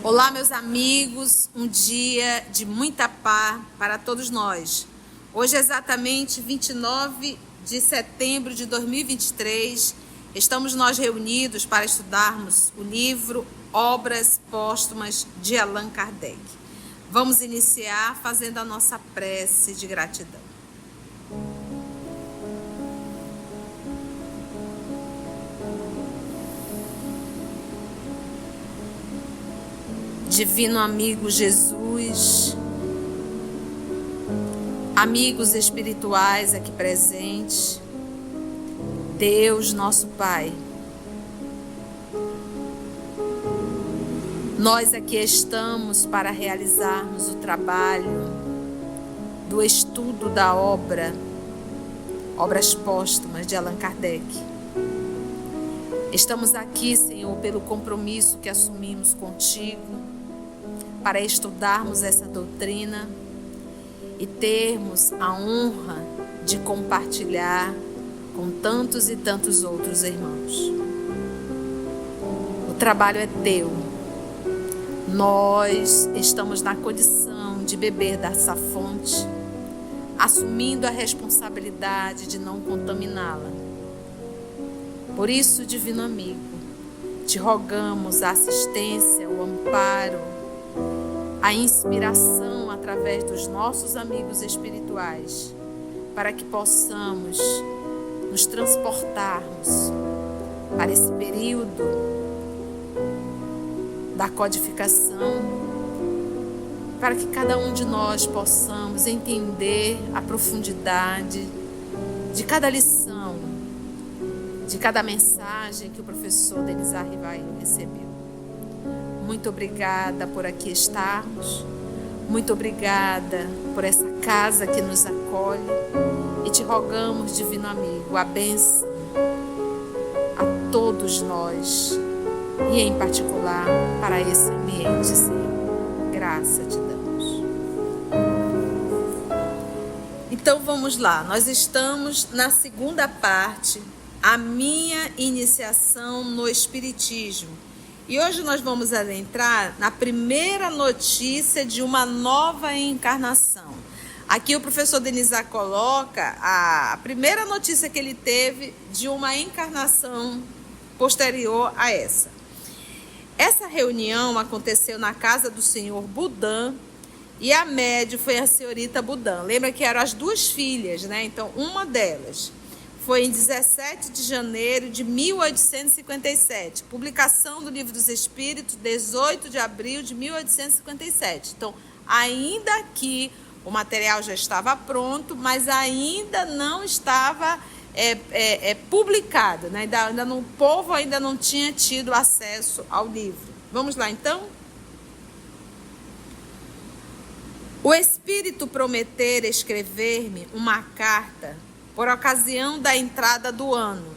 Olá, meus amigos, um dia de muita paz para todos nós. Hoje é exatamente 29 de setembro de 2023, estamos nós reunidos para estudarmos o livro Obras Póstumas de Allan Kardec. Vamos iniciar fazendo a nossa prece de gratidão. Divino amigo Jesus, amigos espirituais aqui presentes, Deus nosso Pai, nós aqui estamos para realizarmos o trabalho do estudo da Obras Póstumas de Allan Kardec. Estamos aqui, Senhor, pelo compromisso que assumimos contigo, para estudarmos essa doutrina e termos a honra de compartilhar com tantos e tantos outros irmãos. O trabalho é teu. Nós estamos na condição de beber dessa fonte, assumindo a responsabilidade de não contaminá-la. Por isso, divino amigo, te rogamos a assistência, o amparo, a inspiração através dos nossos amigos espirituais, para que possamos nos transportarmos para esse período da codificação, para que cada um de nós possamos entender a profundidade de cada lição, de cada mensagem que o professor Denis Arrivai recebeu. Muito obrigada por aqui estarmos, muito obrigada por essa casa que nos acolhe e te rogamos, divino amigo, a bênção a todos nós e em particular para esse ambiente, Senhor. Graça te damos. Então vamos lá, nós estamos na segunda parte, a minha iniciação no Espiritismo. E hoje nós vamos adentrar na primeira notícia de uma nova encarnação. Aqui o professor Denizar coloca a primeira notícia que ele teve de uma encarnação posterior a essa. Essa reunião aconteceu na casa do senhor Boudin e a médium foi a senhorita Boudin. Lembra que eram as duas filhas, né? Então, uma delas foi em 17 de janeiro de 1857. Publicação do Livro dos Espíritos, 18 de abril de 1857. Então, ainda que o material já estava pronto, mas ainda não estava publicado, né? O povo ainda não tinha tido acesso ao livro. Vamos lá, então? O Espírito prometera escrever-me uma carta por ocasião da entrada do ano.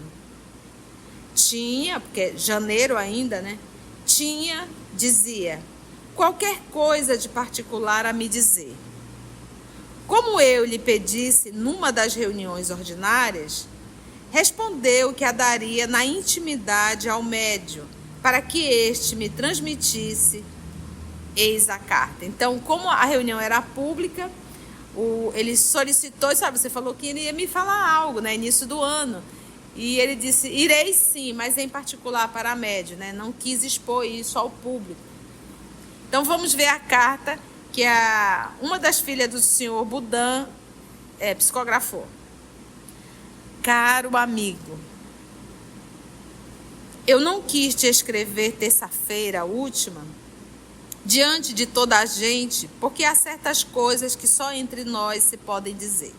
Porque janeiro ainda, né? Dizia, qualquer coisa de particular a me dizer. Como eu lhe pedisse numa das reuniões ordinárias, respondeu que a daria na intimidade ao médium, para que este me transmitisse, eis a carta. Então, como a reunião era pública, ele solicitou, sabe, você falou que iria me falar algo, né, início do ano. E ele disse, irei sim, mas em particular para a médium, né, não quis expor isso ao público. Então vamos ver a carta que uma das filhas do senhor Boudin psicografou. Caro amigo, eu não quis te escrever terça-feira última, diante de toda a gente, porque há certas coisas que só entre nós se podem dizer.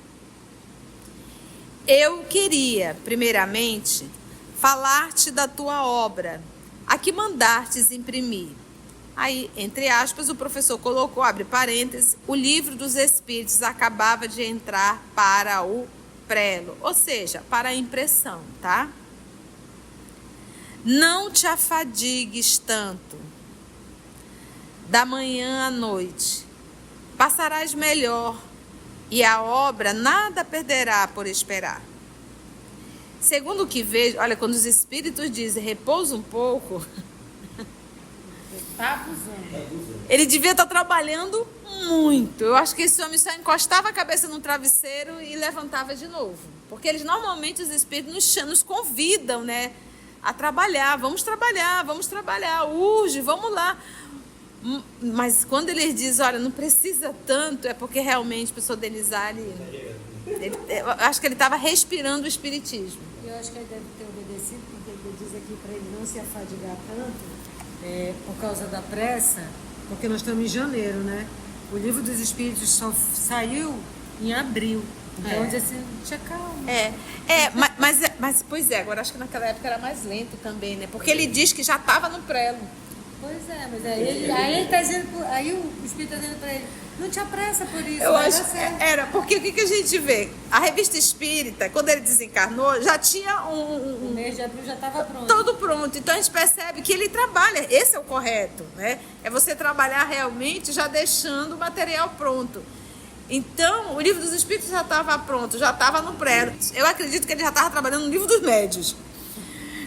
Eu queria, primeiramente, falar-te da tua obra, a que mandastes imprimir. Aí, entre aspas, o professor colocou, abre parênteses, o Livro dos Espíritos acabava de entrar para o prelo, ou seja, para a impressão, tá? Não te afadigues tanto. Da manhã à noite, passarás melhor, e a obra nada perderá por esperar. Segundo o que vejo, olha, quando os espíritos dizem repousa um pouco, Tá abusando. Ele devia estar trabalhando muito. Eu acho que esse homem só encostava a cabeça no travesseiro e levantava de novo. Porque eles normalmente, os espíritos, nos convidam, né, a trabalhar. Vamos trabalhar, urge, vamos lá. Mas quando eles dizem, olha, não precisa tanto, é porque realmente o professor Denizali, eu acho que ele estava respirando o espiritismo. Eu acho que ele deve ter obedecido, porque ele diz aqui para ele não se afadigar tanto, por causa da pressa, porque nós estamos em janeiro, né? O livro dos Espíritos só saiu em abril. Então, diz assim, tinha calma. Mas, pois é, agora acho que naquela época era mais lento também, né? Porque ele diz que já estava no prelo. Pois é, mas aí ele tá dizendo, aí o Espírito está dizendo para ele, não te apressa por isso. Eu acho que era, porque o que a gente vê? A revista Espírita, quando ele desencarnou, já tinha O mês de abril já estava pronto. Todo pronto. Então a gente percebe que ele trabalha, esse é o correto, né? É você trabalhar realmente já deixando o material pronto. Então, o livro dos Espíritos já estava pronto, já estava no pré. Eu acredito que ele já estava trabalhando no livro dos médios,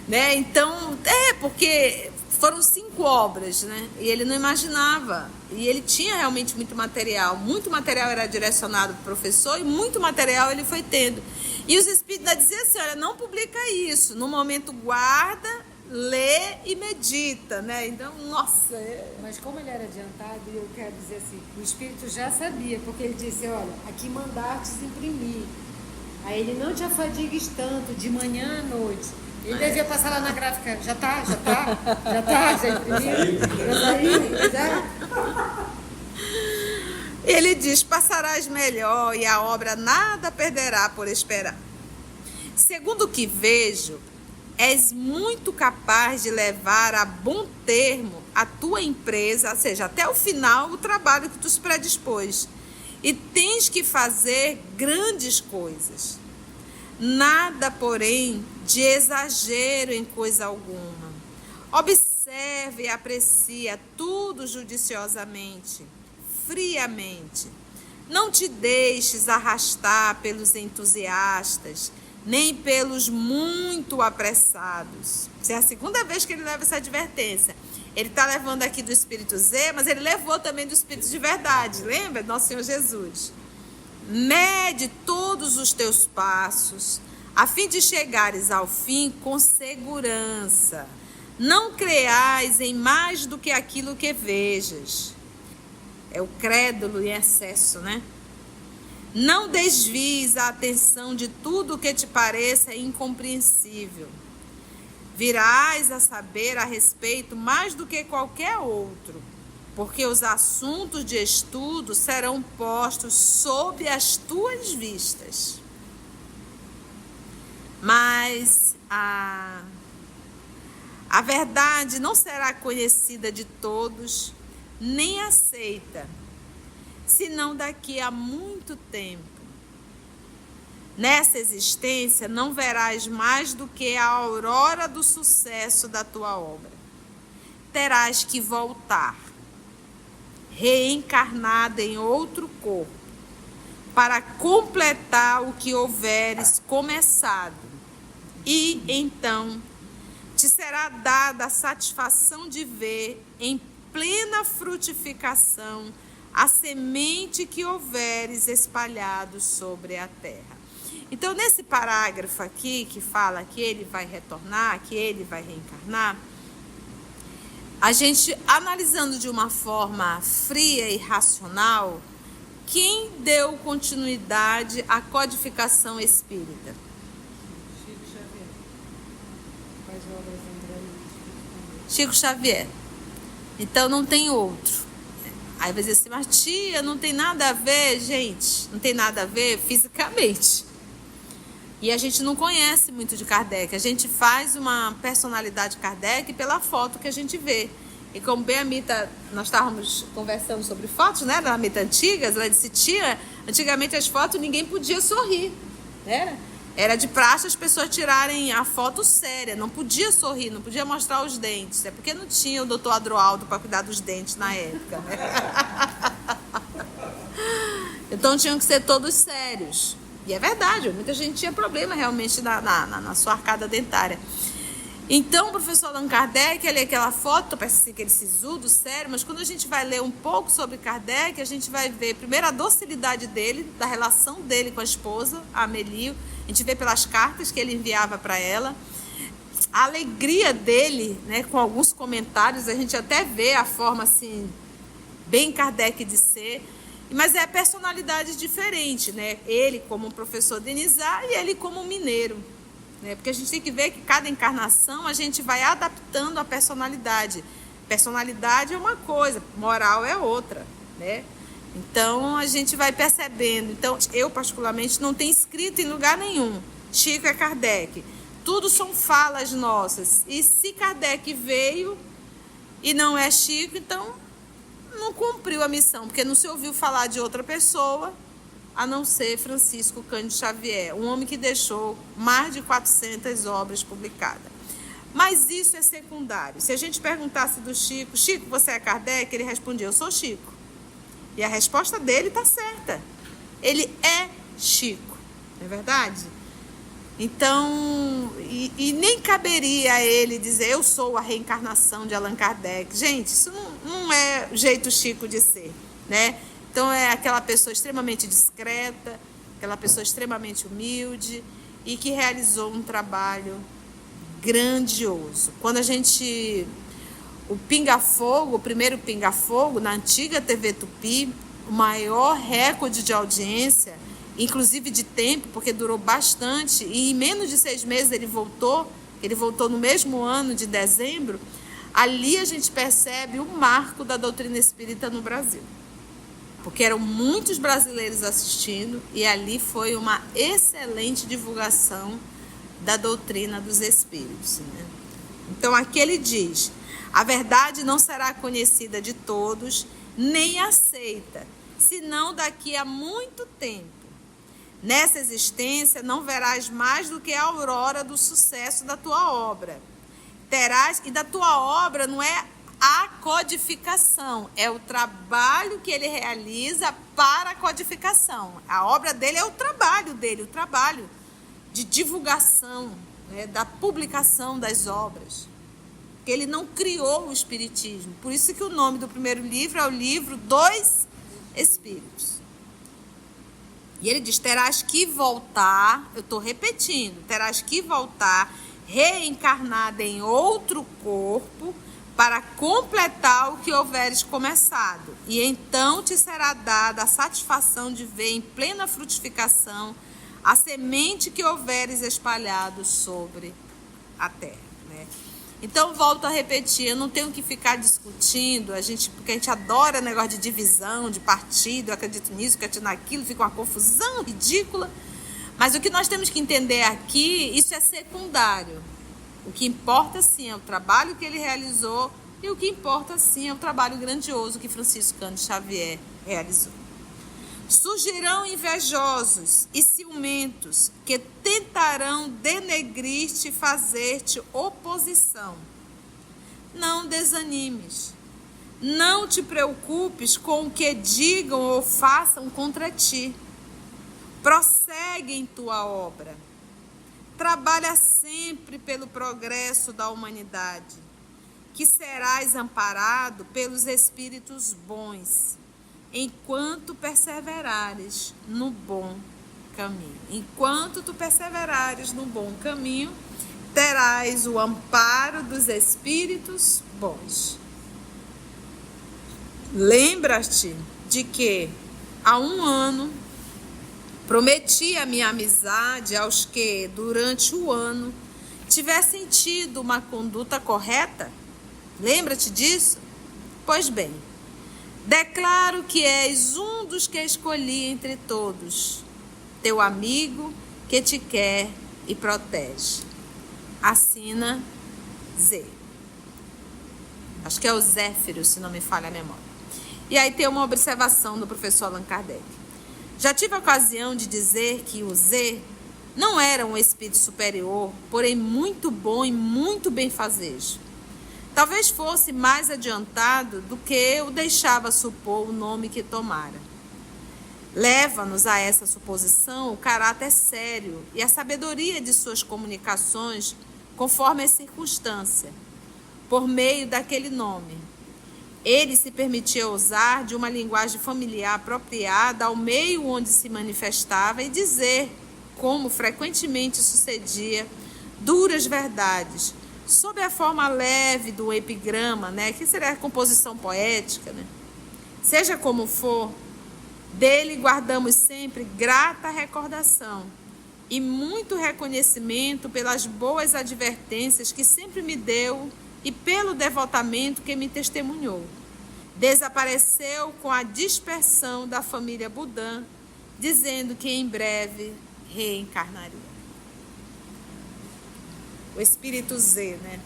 né? Então, porque foram 5 obras, né? E ele não imaginava. E ele tinha realmente muito material. Muito material era direcionado para o professor e muito material ele foi tendo. E os espíritos diziam assim, olha, não publica isso. No momento guarda, lê e medita, né? Então, nossa... Mas como ele era adiantado, eu quero dizer assim, o espírito já sabia, porque ele disse, olha, aqui mandastes imprimir. Aí ele não te afadigues tanto, de manhã à noite. Ele devia passar lá na gráfica, já imprimiu, já saiu. Ele diz, passarás melhor e a obra nada perderá por esperar. Segundo o que vejo, és muito capaz de levar a bom termo a tua empresa, ou seja, até o final, o trabalho que tu se predispôs. E tens que fazer grandes coisas. Nada, porém, de exagero em coisa alguma. Observe e aprecia tudo judiciosamente, friamente. Não te deixes arrastar pelos entusiastas, nem pelos muito apressados. Essa é a segunda vez que ele leva essa advertência. Ele está levando aqui do Espírito Z, mas ele levou também do Espírito de verdade. Lembra? Nosso Senhor Jesus. Mede todos os teus passos, a fim de chegares ao fim com segurança. Não creais em mais do que aquilo que vejas. É o crédulo em excesso, né? Não desvies a atenção de tudo o que te pareça incompreensível. Virás a saber a respeito mais do que qualquer outro, porque os assuntos de estudo serão postos sob as tuas vistas. Mas a verdade não será conhecida de todos, nem aceita, senão daqui a muito tempo. Nessa existência não verás mais do que a aurora do sucesso da tua obra. Terás que voltar, reencarnada em outro corpo, para completar o que houveres começado. E então te será dada a satisfação de ver em plena frutificação a semente que houveres espalhado sobre a terra. Então, nesse parágrafo aqui, que fala que ele vai retornar, que ele vai reencarnar, a gente, analisando de uma forma fria e racional, quem deu continuidade à codificação espírita? Chico Xavier. Faz obras Chico Xavier. Então, não tem outro. Aí vai dizer assim, mas tia, não tem nada a ver, gente. Não tem nada a ver fisicamente. E a gente não conhece muito de Kardec. A gente faz uma personalidade de Kardec pela foto que a gente vê. E como bem a Mita, nós estávamos conversando sobre fotos, né? Da Mita antigas, ela disse, tia, antigamente as fotos ninguém podia sorrir. Era de praxe as pessoas tirarem a foto séria. Não podia sorrir, não podia mostrar os dentes. É porque não tinha o doutor Adroaldo para cuidar dos dentes na época, né? Então tinham que ser todos sérios. E é verdade, muita gente tinha problema realmente na sua arcada dentária. Então, o professor Allan Kardec, ele é aquela foto, parece assim, aquele sisudo, sério, mas quando a gente vai ler um pouco sobre Kardec, a gente vai ver, primeiro, a docilidade dele, da relação dele com a esposa, a Amélie. A gente vê pelas cartas que ele enviava para ela. A alegria dele, né, com alguns comentários, a gente até vê a forma, assim, bem Kardec de ser, mas é a personalidade diferente, né? Ele como um professor Denisard e ele como um mineiro. Porque a gente tem que ver que cada encarnação a gente vai adaptando a personalidade. Personalidade é uma coisa, moral é outra, né? Então a gente vai percebendo. Então eu particularmente não tenho escrito em lugar nenhum. Chico é Kardec. Tudo são falas nossas. E se Kardec veio e não é Chico, então não cumpriu a missão, porque não se ouviu falar de outra pessoa a não ser Francisco Cândido Xavier, um homem que deixou mais de 400 obras publicadas. Mas isso é secundário. Se a gente perguntasse do Chico, Chico, você é Kardec? Ele respondia, eu sou Chico. E a resposta dele está certa. Ele é Chico, não é verdade? Então, e nem caberia a ele dizer, eu sou a reencarnação de Allan Kardec. Gente, isso não é o jeito Chico de ser, né? Então é aquela pessoa extremamente discreta, aquela pessoa extremamente humilde e que realizou um trabalho grandioso. Quando a gente... O Pinga Fogo, o primeiro Pinga Fogo, na antiga TV Tupi, o maior recorde de audiência, inclusive de tempo, porque durou bastante, e em menos de 6 meses ele voltou no mesmo ano de dezembro. Ali a gente percebe o marco da doutrina espírita no Brasil. Porque eram muitos brasileiros assistindo e ali foi uma excelente divulgação da doutrina dos espíritos, né? Então aqui ele diz, a verdade não será conhecida de todos, nem aceita, senão daqui a muito tempo. Nessa existência não verás mais do que a aurora do sucesso da tua obra. Terás, e da tua obra não é a codificação, é o trabalho que ele realiza para a codificação. A obra dele é o trabalho dele, o trabalho de divulgação, né, da publicação das obras. Porque ele não criou o Espiritismo. Por isso que o nome do primeiro livro é o livro dos Espíritos. E ele diz, terás que voltar, eu estou repetindo, terás que voltar reencarnada em outro corpo, para completar o que houveres começado, e então te será dada a satisfação de ver em plena frutificação a semente que houveres espalhado sobre a terra, né? Então, volto a repetir, eu não tenho que ficar discutindo, porque a gente adora negócio de divisão, de partido, eu acredito nisso, acredito naquilo, fica uma confusão ridícula, mas o que nós temos que entender aqui, isso é secundário. O que importa, sim, é o trabalho que ele realizou e o que importa, sim, é o trabalho grandioso que Francisco Cândido Xavier realizou. Surgirão invejosos e ciumentos que tentarão denegrir-te e fazer-te oposição. Não desanimes. Não te preocupes com o que digam ou façam contra ti. Prossegue em tua obra. Trabalha sempre pelo progresso da humanidade, que serás amparado pelos espíritos bons, enquanto perseverares no bom caminho. Enquanto tu perseverares no bom caminho, terás o amparo dos espíritos bons. Lembra-te de que há 1 ano prometi a minha amizade aos que, durante o ano, tivessem tido uma conduta correta. Lembra-te disso? Pois bem, declaro que és um dos que escolhi entre todos, teu amigo que te quer e protege. Assina Z. Acho que é o Zéfiro, se não me falha a memória. E aí tem uma observação do professor Allan Kardec. Já tive a ocasião de dizer que o Z não era um espírito superior, porém muito bom e muito benfazejo. Talvez fosse mais adiantado do que eu deixava supor o nome que tomara. Leva-nos a essa suposição o caráter sério e a sabedoria de suas comunicações conforme a circunstância, por meio daquele nome. Ele se permitia usar de uma linguagem familiar apropriada ao meio onde se manifestava e dizer, como frequentemente sucedia, duras verdades, sob a forma leve do epigrama, né? Que seria a composição poética, né? Seja como for, dele guardamos sempre grata recordação e muito reconhecimento pelas boas advertências que sempre me deu e pelo devotamento que me testemunhou. Desapareceu com a dispersão da família Budan, dizendo que em breve reencarnaria. O espírito Z, né?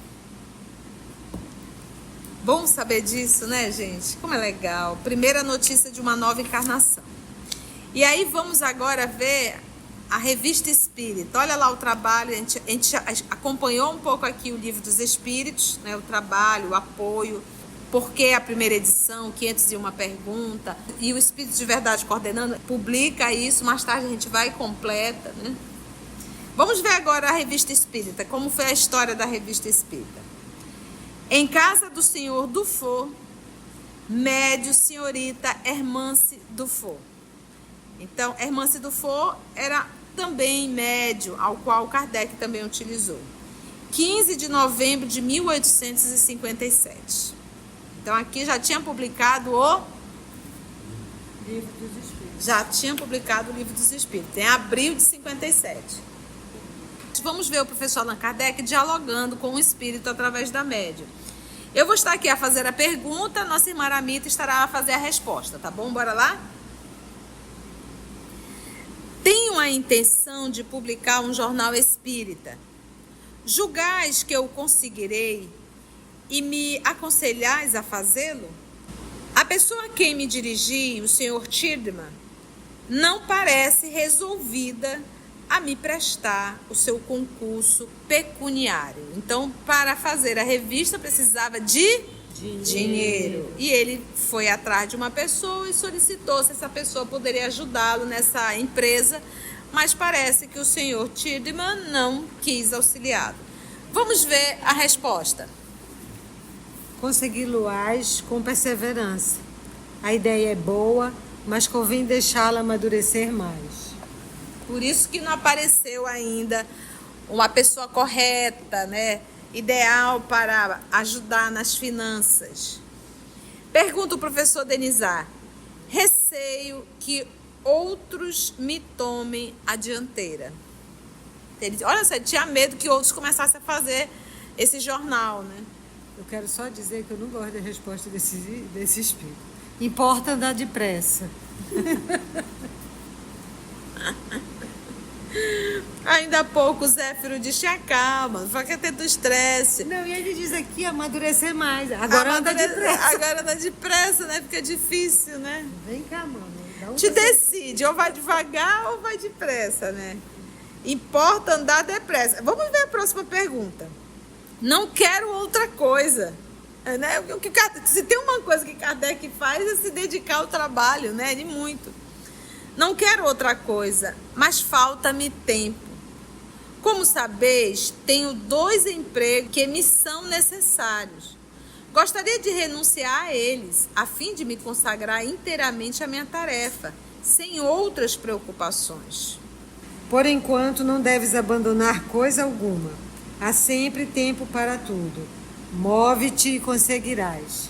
Bom saber disso, né, gente? Como é legal. Primeira notícia de uma nova encarnação. E aí vamos agora ver a Revista Espírita. Olha lá o trabalho, a gente acompanhou um pouco aqui o Livro dos Espíritos, né? O trabalho, o apoio, por que a primeira edição, 501 pergunta, e o Espírito de Verdade coordenando, publica isso, mais tarde a gente vai e completa, né? Vamos ver agora a Revista Espírita, como foi a história da Revista Espírita. Em casa do senhor Dufour, médio senhorita Hermance Dufour. Então, Hermance Dufour era também médio, ao qual Kardec também utilizou. 15 de novembro de 1857. Então, aqui já tinha publicado o Livro dos Espíritos. Já tinha publicado o Livro dos Espíritos, em abril de 57. Vamos ver o professor Allan Kardec dialogando com o espírito através da médium. Eu vou estar aqui a fazer a pergunta, nossa irmã Aramita estará a fazer a resposta, tá bom? Bora lá? Tenho a intenção de publicar um jornal espírita. Julgais que eu conseguirei e me aconselhais a fazê-lo? A pessoa a quem me dirigi, o senhor Tiedemann, não parece resolvida a me prestar o seu concurso pecuniário. Então, para fazer a revista, precisava de dinheiro. E ele foi atrás de uma pessoa e solicitou se essa pessoa poderia ajudá-lo nessa empresa, mas parece que o senhor Tiedemann não quis auxiliá-lo. Vamos ver a resposta. Consegui-lo-ás com perseverança. A ideia é boa, mas convém deixá-la amadurecer mais. Por isso que não apareceu ainda uma pessoa correta, né? Ideal para ajudar nas finanças. Pergunta o professor Denizar. Receio que outros me tomem a dianteira. Ele, olha só, tinha medo que outros começassem a fazer esse jornal, né? Eu quero só dizer que eu não gosto da resposta desse espírito. Importa andar depressa. Ainda há pouco o Zéfiro disse, calma, não vai ter do estresse. Não, e ele diz aqui amadurecer mais. Agora anda depressa. Agora anda depressa, né? Fica difícil, né? Vem cá, mano. Te decide, ou vai devagar ou vai depressa, né? Importa andar depressa. Vamos ver a próxima pergunta. Não quero outra coisa. Né? Se tem uma coisa que Kardec faz é se dedicar ao trabalho, né? De muito. Não quero outra coisa, mas falta-me tempo. Como sabeis, tenho 2 empregos que me são necessários. Gostaria de renunciar a eles, a fim de me consagrar inteiramente à minha tarefa, sem outras preocupações. Por enquanto, não deves abandonar coisa alguma. Há sempre tempo para tudo. Move-te e conseguirás.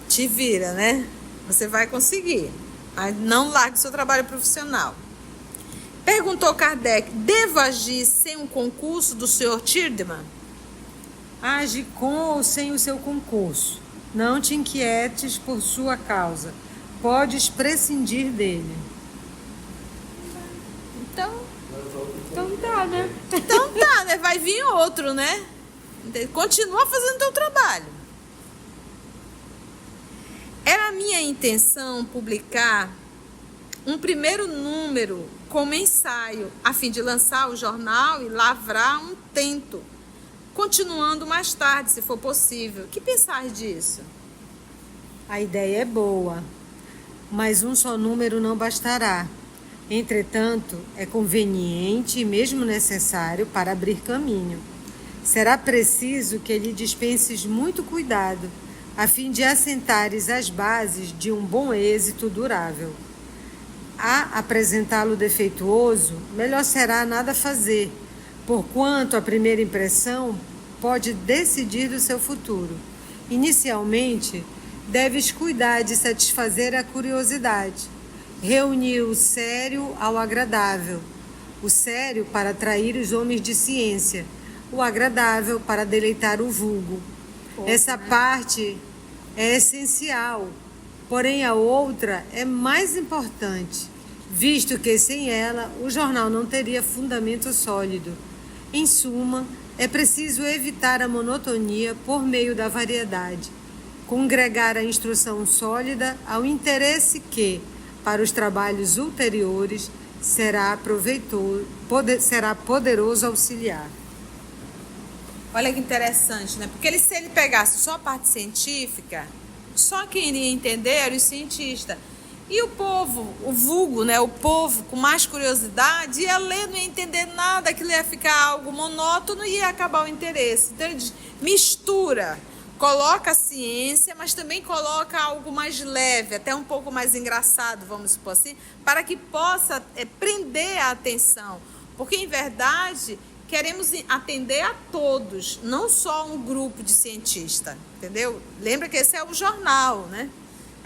Te vira, né? Você vai conseguir. Mas não largue seu trabalho profissional. Perguntou Kardec, devo agir sem um concurso do senhor Tiedemann? Age com ou sem o seu concurso. Não te inquietes por sua causa. Podes prescindir dele. Então tá, né? Então tá, né? Vai vir outro, né? Continua fazendo teu trabalho. Era minha intenção publicar um primeiro número como ensaio, a fim de lançar o jornal e lavrar um tento, continuando mais tarde, se for possível. O que pensar disso? A ideia é boa, mas um só número não bastará. Entretanto, é conveniente e mesmo necessário para abrir caminho. será preciso que lhe dispenses muito cuidado, a fim de assentares as bases de um bom êxito durável. A apresentá-lo defeituoso, melhor será nada fazer, porquanto a primeira impressão pode decidir do seu futuro. Inicialmente, deves cuidar de satisfazer a curiosidade, reunir o sério ao agradável, o sério para atrair os homens de ciência, o agradável para deleitar o vulgo. Essa parte é essencial, porém a outra é mais importante, visto que sem ela o jornal não teria fundamento sólido. Em suma, é preciso evitar a monotonia por meio da variedade, congregar a instrução sólida ao interesse que, para os trabalhos ulteriores, será poderoso auxiliar. Olha que interessante, né? Porque se ele pegasse só a parte científica, só quem iria entender era o cientista. E o povo, o vulgo, né? O povo com mais curiosidade ia ler, não ia entender nada, aquilo ia ficar algo monótono e ia acabar o interesse. Então ele diz, mistura, coloca a ciência, mas também coloca algo mais leve, até um pouco mais engraçado, vamos supor assim, para que possa prender a atenção. Porque, em verdade, queremos atender a todos, não só um grupo de cientistas, entendeu? Lembra que esse é o jornal, né?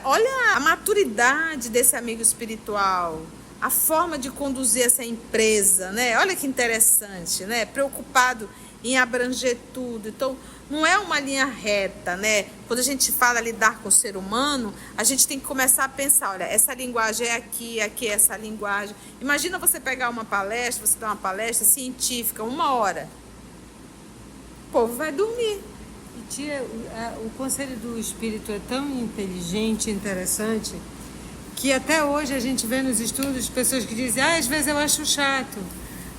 Olha a maturidade desse amigo espiritual, a forma de conduzir essa empresa, né? Olha que interessante, né? Preocupado em abranger tudo. Então, não é uma linha reta, né? Quando a gente fala lidar com o ser humano, a gente tem que começar a pensar, olha, essa linguagem é aqui é essa linguagem. Imagina você pegar uma palestra, você dar uma palestra científica, 1 hora. O povo vai dormir. E tia, o Conselho do Espírito é tão inteligente e interessante que até hoje a gente vê nos estudos pessoas que dizem, às vezes eu acho chato,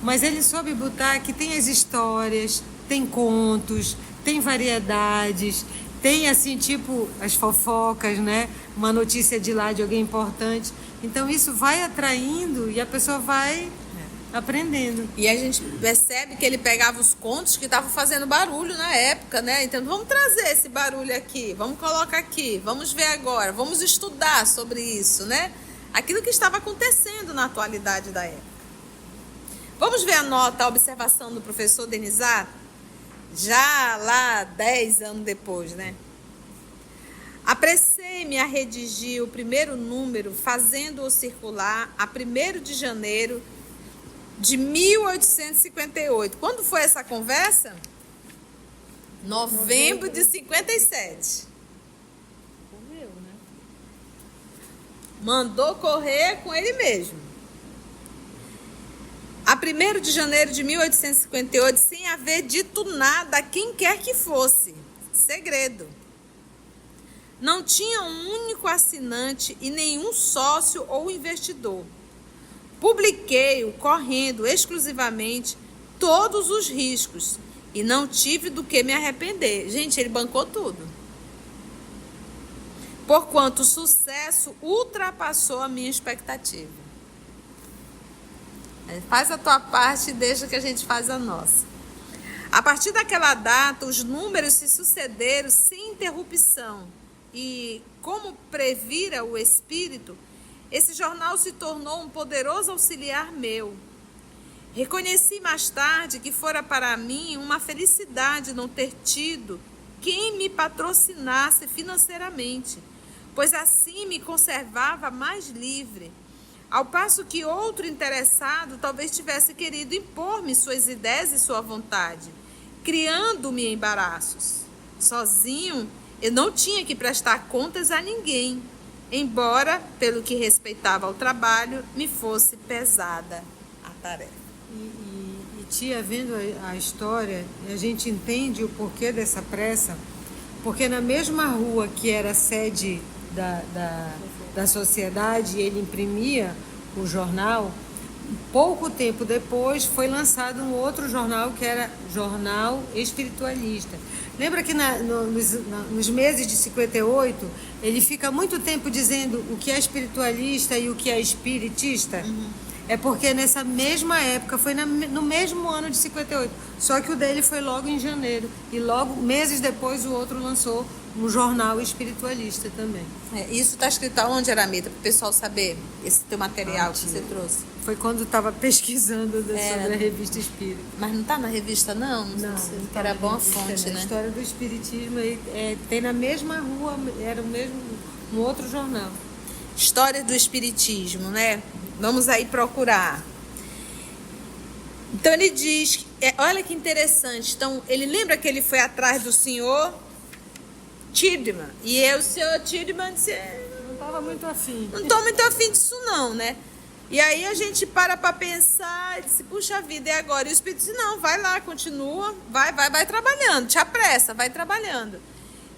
mas ele soube botar que tem as histórias, tem contos, tem variedades, tem assim, tipo, as fofocas, né? Uma notícia de lá de alguém importante. Então isso vai atraindo e a pessoa vai aprendendo. E a gente percebe que ele pegava os contos que estavam fazendo barulho na época, né? Então vamos trazer esse barulho aqui, vamos colocar aqui, vamos ver agora, vamos estudar sobre isso, né? Aquilo que estava acontecendo na atualidade da época. Vamos ver a nota, a observação do professor Denizar? Já lá 10 anos depois, né? Apressei-me a redigir o primeiro número, fazendo-o circular a 1º de janeiro de 1858. Quando foi essa conversa? Novembro de 57. Correu, né? Mandou correr com ele mesmo. A 1º de janeiro de 1858, sem haver dito nada a quem quer que fosse. Segredo. Não tinha um único assinante e nenhum sócio ou investidor. Publiquei-o correndo exclusivamente todos os riscos e não tive do que me arrepender. Gente, ele bancou tudo. Porquanto o sucesso ultrapassou a minha expectativa. Faz a tua parte e deixa que a gente faz a nossa. A partir daquela data, os números se sucederam sem interrupção. E, como previra o Espírito, esse jornal se tornou um poderoso auxiliar meu. Reconheci mais tarde que fora para mim uma felicidade não ter tido quem me patrocinasse financeiramente, pois assim me conservava mais livre. Ao passo que outro interessado talvez tivesse querido impor-me suas ideias e sua vontade, criando-me embaraços. Sozinho, eu não tinha que prestar contas a ninguém, embora, pelo que respeitava ao trabalho, me fosse pesada a tarefa. E tia, vendo a história, a gente entende o porquê dessa pressa, porque na mesma rua que era a sede da sociedade, ele imprimia o jornal, pouco tempo depois foi lançado um outro jornal que era Jornal Espiritualista. Lembra que nos meses de 58 ele fica muito tempo dizendo o que é espiritualista e o que é espiritista? Uhum. É porque nessa mesma época, foi no mesmo ano de 58. Só que o dele foi logo em janeiro. E logo, meses depois, o outro lançou um jornal espiritualista também. Isso está escrito aonde, Aramita, para o pessoal saber esse teu material que você trouxe? Foi quando estava pesquisando sobre a revista Espírita. Mas não está na revista, não? Não que era boa fonte, né? A história do Espiritismo tem na mesma rua, era um outro jornal. História do Espiritismo, né? Vamos aí procurar. Então ele diz, olha que interessante. Então ele lembra que ele foi atrás do senhor Tiedemann. E o senhor Tiedemann disse, não estava muito afim. Não estou muito afim disso não, né? E aí a gente para pensar e disse, puxa vida, e agora? E o Espírito disse, não, vai lá, continua, vai trabalhando, te apressa, vai trabalhando.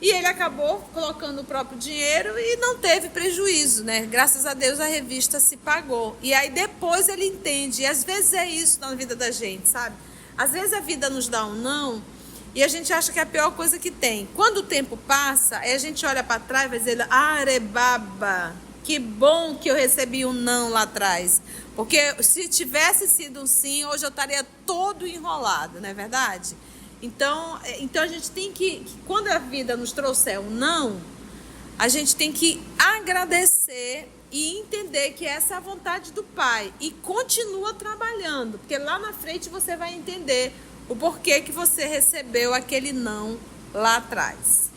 E ele acabou colocando o próprio dinheiro e não teve prejuízo, né? Graças a Deus a revista se pagou. E aí depois ele entende. E às vezes é isso na vida da gente, sabe? Às vezes a vida nos dá um não e a gente acha que é a pior coisa que tem. Quando o tempo passa, aí a gente olha para trás e vai dizer, arebaba, que bom que eu recebi um não lá atrás. Porque se tivesse sido um sim, hoje eu estaria todo enrolado, não é verdade? Então a gente tem que, quando a vida nos trouxer um não, a gente tem que agradecer e entender que essa é a vontade do Pai. E continua trabalhando, porque lá na frente você vai entender o porquê que você recebeu aquele não lá atrás.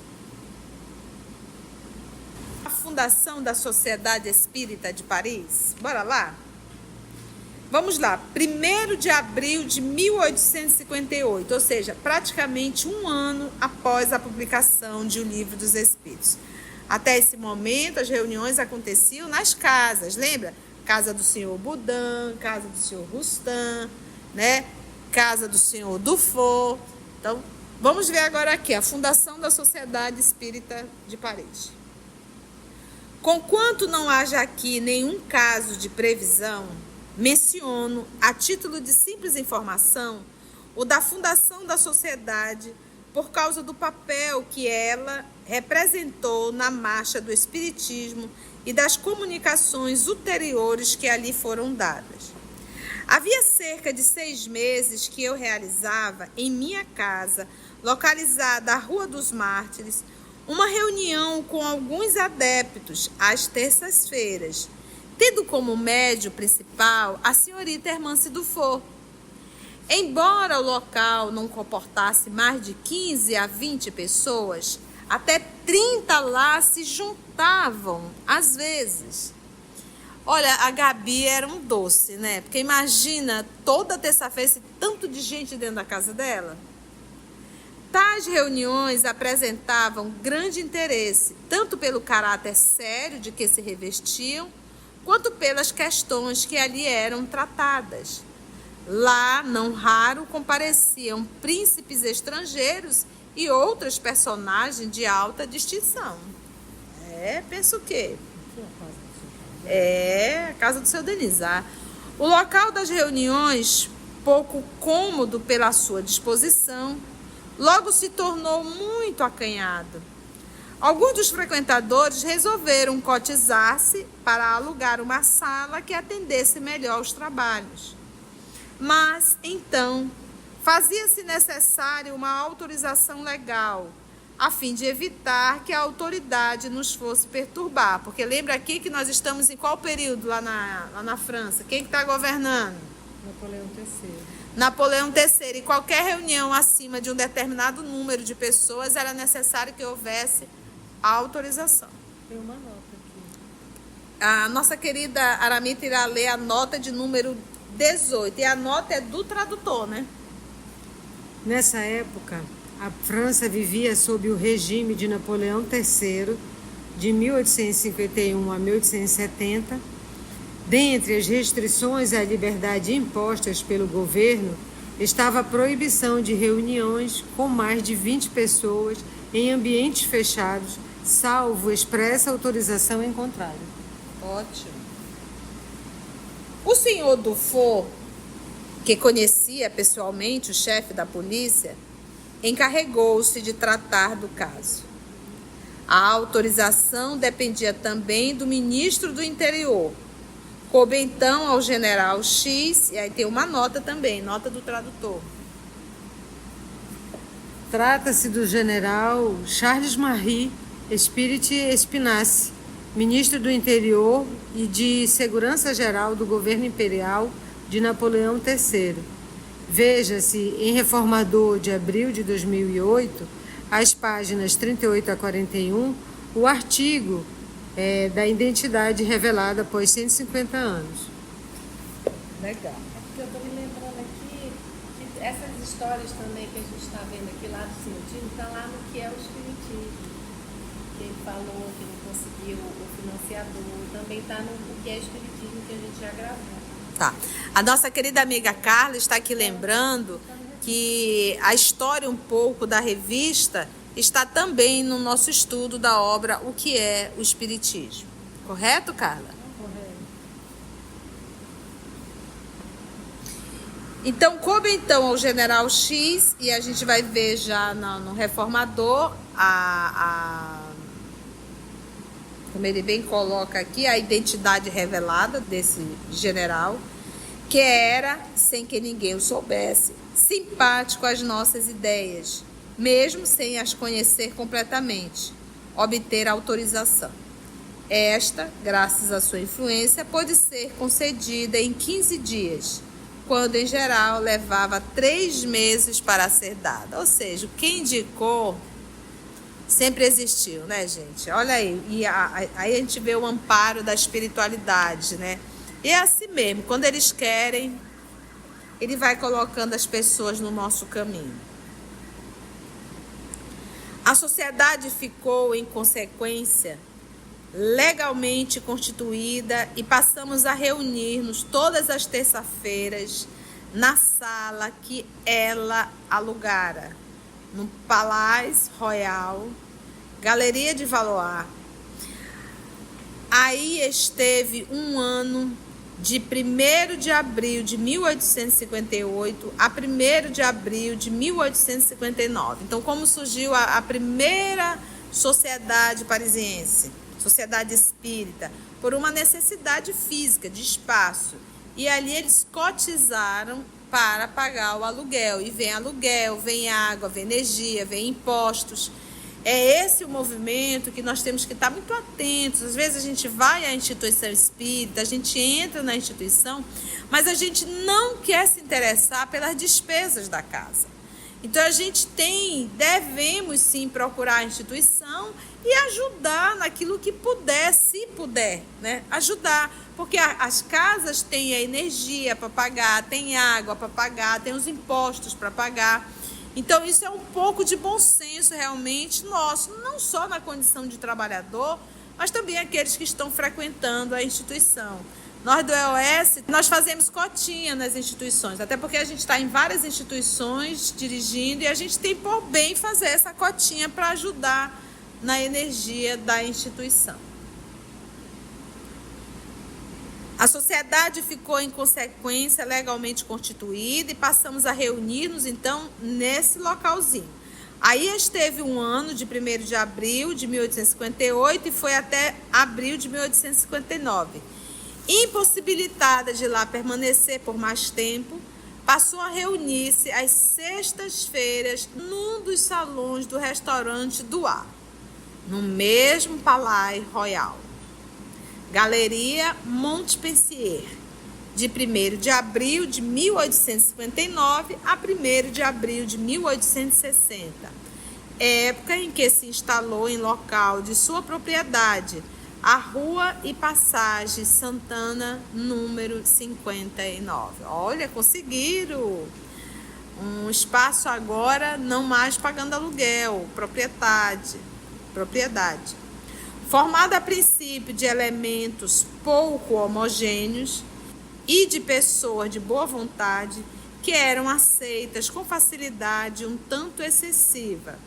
A fundação da Sociedade Espírita de Paris, bora lá? Vamos lá, 1º de abril de 1858, ou seja, praticamente um ano após a publicação de O Livro dos Espíritos. Até esse momento, as reuniões aconteciam nas casas, lembra? Casa do senhor Boudin, casa do senhor Roustan, né? Casa do senhor Dufour. Então, vamos ver agora aqui a fundação da Sociedade Espírita de Paris. Conquanto não haja aqui nenhum caso de previsão, menciono, a título de simples informação, o da fundação da sociedade por causa do papel que ela representou na marcha do espiritismo e das comunicações ulteriores que ali foram dadas. Havia cerca de 6 meses que eu realizava em minha casa, localizada à Rua dos Mártires, uma reunião com alguns adeptos às terças-feiras, tendo como médio principal a senhorita Hermance Dufour. Embora o local não comportasse mais de 15 a 20 pessoas, até 30 lá se juntavam, às vezes. Olha, a Gabi era um doce, né? Porque imagina toda terça-feira esse tanto de gente dentro da casa dela. Tais reuniões apresentavam grande interesse, tanto pelo caráter sério de que se revestiam, quanto pelas questões que ali eram tratadas. Lá, não raro, compareciam príncipes estrangeiros e outras personagens de alta distinção. Pensa o quê? A casa do seu Denizar. O local das reuniões, pouco cômodo pela sua disposição, logo se tornou muito acanhado. Alguns dos frequentadores resolveram cotizar-se para alugar uma sala que atendesse melhor os trabalhos. Mas, então, fazia-se necessário uma autorização legal, a fim de evitar que a autoridade nos fosse perturbar. Porque lembra aqui que nós estamos em qual período lá na França? Quem está governando? Napoleão III. Napoleão III. E qualquer reunião acima de um determinado número de pessoas era necessário que houvesse a autorização. Tem uma nota aqui. A nossa querida Aramita irá ler a nota de número 18. E a nota é do tradutor, né? Nessa época, a França vivia sob o regime de Napoleão III, de 1851 a 1870. Dentre as restrições à liberdade impostas pelo governo, estava a proibição de reuniões com mais de 20 pessoas em ambientes fechados, salvo expressa autorização em contrário. Ótimo. O senhor Dufour, que conhecia pessoalmente o chefe da polícia, encarregou-se de tratar do caso. A autorização dependia também do ministro do Interior, Coube então ao general X, e aí tem uma nota também, nota do tradutor. Trata-se do general Charles Marie Espírito Espinasse, ministro do Interior e de Segurança Geral do governo imperial de Napoleão III. Veja-se em Reformador de abril de 2008, as páginas 38 a 41, o artigo da identidade revelada após 150 anos. Legal. É porque eu estou me lembrando aqui que essas histórias também que a gente está vendo aqui lá do Simultino, está lá no que é o Espiritismo. Que ele falou que não conseguiu o financiador, também está no que é Espiritismo que a gente já gravou. Tá. A nossa querida amiga Carla está aqui lembrando que a história um pouco da revista está também no nosso estudo da obra O que é o Espiritismo. Correto, Carla? Correto. Então, coube então ao general X, e a gente vai ver já no Reformador, como ele bem coloca aqui, a identidade revelada desse general, que era, sem que ninguém o soubesse, simpático às nossas ideias, mesmo sem as conhecer completamente, obter autorização. Esta, graças à sua influência, pôde ser concedida em 15 dias, quando em geral levava 3 meses para ser dada. Ou seja, quem indicou sempre existiu, né, gente? Olha aí, e aí a gente vê o amparo da espiritualidade, né? E é assim mesmo, quando eles querem, ele vai colocando as pessoas no nosso caminho. A sociedade ficou, em consequência, legalmente constituída e passamos a reunir-nos todas as terças-feiras na sala que ela alugara, no Palais Royal, Galeria de Valois. Aí esteve um ano, de 1º de abril de 1858 a 1º de abril de 1859. Então, como surgiu a primeira sociedade parisiense, sociedade espírita, por uma necessidade física, de espaço. E ali eles cotizaram para pagar o aluguel. E vem aluguel, vem água, vem energia, vem impostos. É esse o movimento que nós temos que estar muito atentos. Às vezes a gente vai à instituição espírita, a gente entra na instituição, mas a gente não quer se interessar pelas despesas da casa. Então a gente devemos sim procurar a instituição e ajudar naquilo que puder, se puder, né? Ajudar, porque as casas têm a energia para pagar, tem água para pagar, tem os impostos para pagar. Então isso é um pouco de bom senso realmente nosso, não só na condição de trabalhador, mas também aqueles que estão frequentando a instituição. Nós do EOS, nós fazemos cotinha nas instituições, até porque a gente está em várias instituições dirigindo e a gente tem por bem fazer essa cotinha para ajudar na energia da instituição. A sociedade ficou, em consequência, legalmente constituída e passamos a reunir-nos, então, nesse localzinho. Aí esteve um ano, de 1º de abril de 1858 e foi até abril de 1859. Impossibilitada de lá permanecer por mais tempo, passou a reunir-se às sextas-feiras num dos salões do restaurante do Ar, no mesmo Palais Royal. Galeria Montpensier, de 1º de abril de 1859 a 1º de abril de 1860, época em que se instalou em local de sua propriedade, a Rua e Passagem Santana, número 59. Olha, conseguiram um espaço agora, não mais pagando aluguel, propriedade. Formada a princípio de elementos pouco homogêneos e de pessoas de boa vontade que eram aceitas com facilidade um tanto excessiva,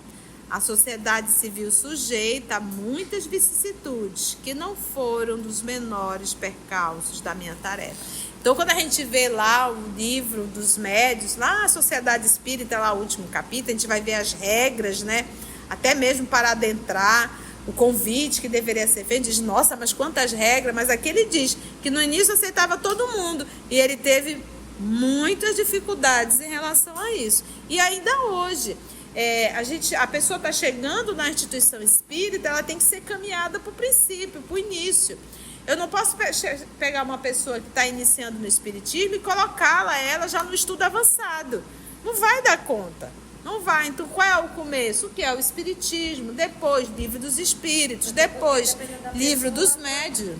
a sociedade se viu sujeita a muitas vicissitudes que não foram dos menores percalços da minha tarefa. Então, quando a gente vê lá o livro dos médios, lá a Sociedade Espírita, lá o último capítulo, a gente vai ver as regras, né? Até mesmo para adentrar, o convite que deveria ser feito, diz, nossa, mas quantas regras, mas aqui ele diz que no início aceitava todo mundo, e ele teve muitas dificuldades em relação a isso. E ainda hoje, a pessoa está chegando na instituição espírita, ela tem que ser caminhada para o princípio, para o início. Eu não posso pegar uma pessoa que está iniciando no espiritismo e colocá-la, ela já no estudo avançado. Não vai dar conta. Não vai. Então, qual é o começo? O que é o espiritismo? Depois, livro dos espíritos. Depois, livro dos médios.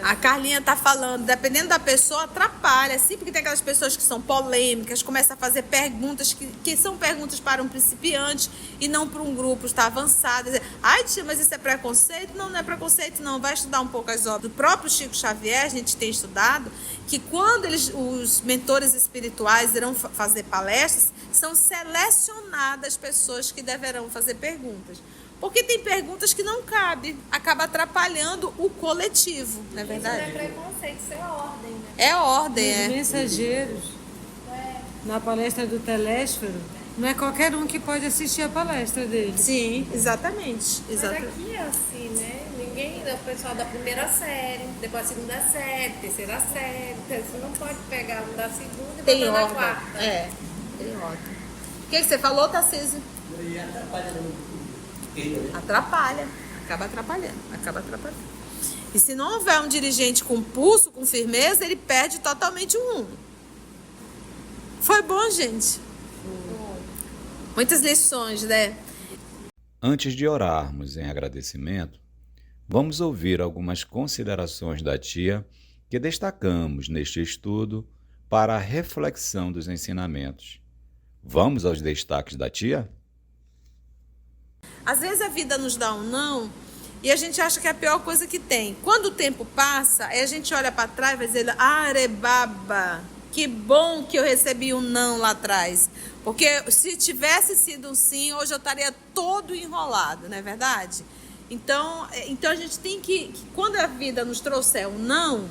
A Carlinha está falando, dependendo da pessoa, atrapalha. Sim, porque tem aquelas pessoas que são polêmicas, começam a fazer perguntas que são perguntas para um principiante e não para um grupo está avançado. Ai, tia, mas isso é preconceito? Não, não é preconceito, não. Vai estudar um pouco as obras do próprio Chico Xavier, a gente tem estudado, que quando os mentores espirituais irão fazer palestras, são selecionadas pessoas que deverão fazer perguntas. Porque tem perguntas que não cabem, acaba atrapalhando o coletivo, não é verdade? Isso não é preconceito, isso é ordem, né? É ordem, Os mensageiros, na palestra do Telésfero, não é qualquer um que pode assistir a palestra dele. Sim, exatamente. Mas aqui é assim, né? Ninguém, o pessoal da primeira série, depois a segunda série, terceira série, você não pode pegar um da segunda e Tem botar na ordem. quarta. Tem ordem. O que você falou, Tarcísio? Atrapalha, acaba atrapalhando. E se não houver um dirigente com pulso, com firmeza, ele perde totalmente o rumo. Foi bom, gente? Muitas lições, né? Antes de orarmos em agradecimento, vamos ouvir algumas considerações da tia que destacamos neste estudo para a reflexão dos ensinamentos. Vamos aos destaques da tia? Às vezes a vida nos dá um não e a gente acha que é a pior coisa que tem. Quando o tempo passa, aí a gente olha para trás e vai dizer, arebaba, que bom que eu recebi um não lá atrás. Porque se tivesse sido um sim, hoje eu estaria todo enrolado, não é verdade? Então a gente tem que, quando a vida nos trouxer um não,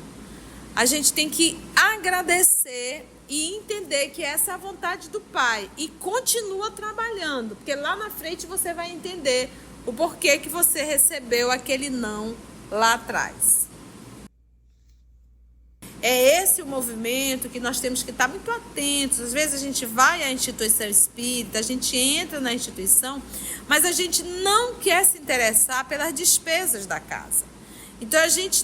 a gente tem que agradecer e entender que essa é a vontade do Pai. E continua trabalhando, porque lá na frente você vai entender o porquê que você recebeu aquele não lá atrás. É esse o movimento que nós temos que estar muito atentos. Às vezes a gente vai à instituição espírita, a gente entra na instituição, mas a gente não quer se interessar pelas despesas da casa. Então a gente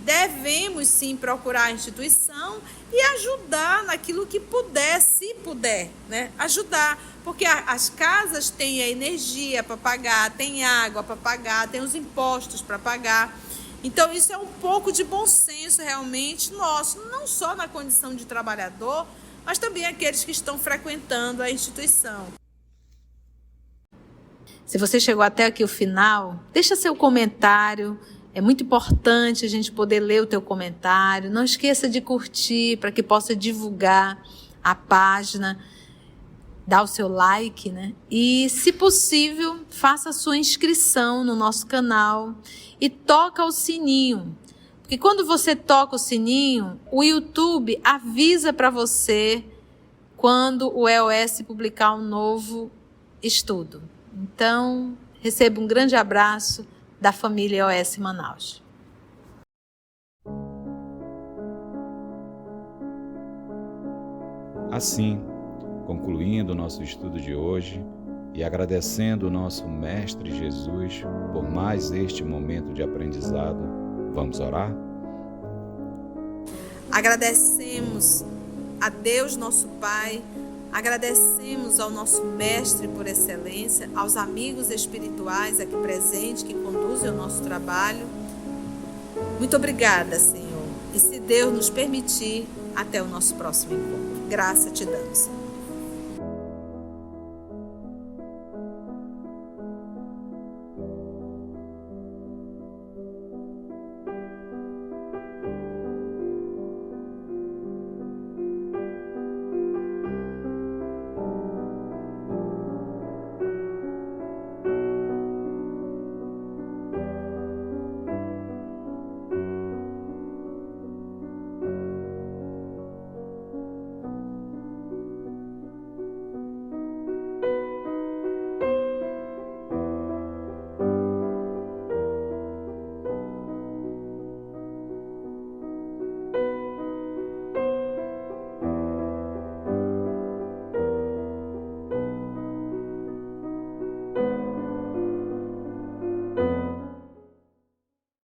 devemos sim procurar a instituição e ajudar naquilo que puder, se puder, né? Ajudar, porque as casas têm a energia para pagar, tem água para pagar, tem os impostos para pagar. Então isso é um pouco de bom senso realmente nosso, não só na condição de trabalhador, mas também aqueles que estão frequentando a instituição. Se você chegou até aqui o final, deixa seu comentário. É muito importante a gente poder ler o teu comentário. Não esqueça de curtir para que possa divulgar a página, dar o seu like, né? E, se possível, faça a sua inscrição no nosso canal e toca o sininho. Porque quando você toca o sininho, o YouTube avisa para você quando o EOS publicar um novo estudo. Então, receba um grande abraço da família EOS Manaus. Assim, concluindo o nosso estudo de hoje e agradecendo o nosso Mestre Jesus por mais este momento de aprendizado, vamos orar? Agradecemos a Deus, nosso Pai, agradecemos ao nosso Mestre por excelência, aos amigos espirituais aqui presentes que conduzem o nosso trabalho. Muito obrigada, Senhor. E se Deus nos permitir, até o nosso próximo encontro. Graça te damos, Senhor.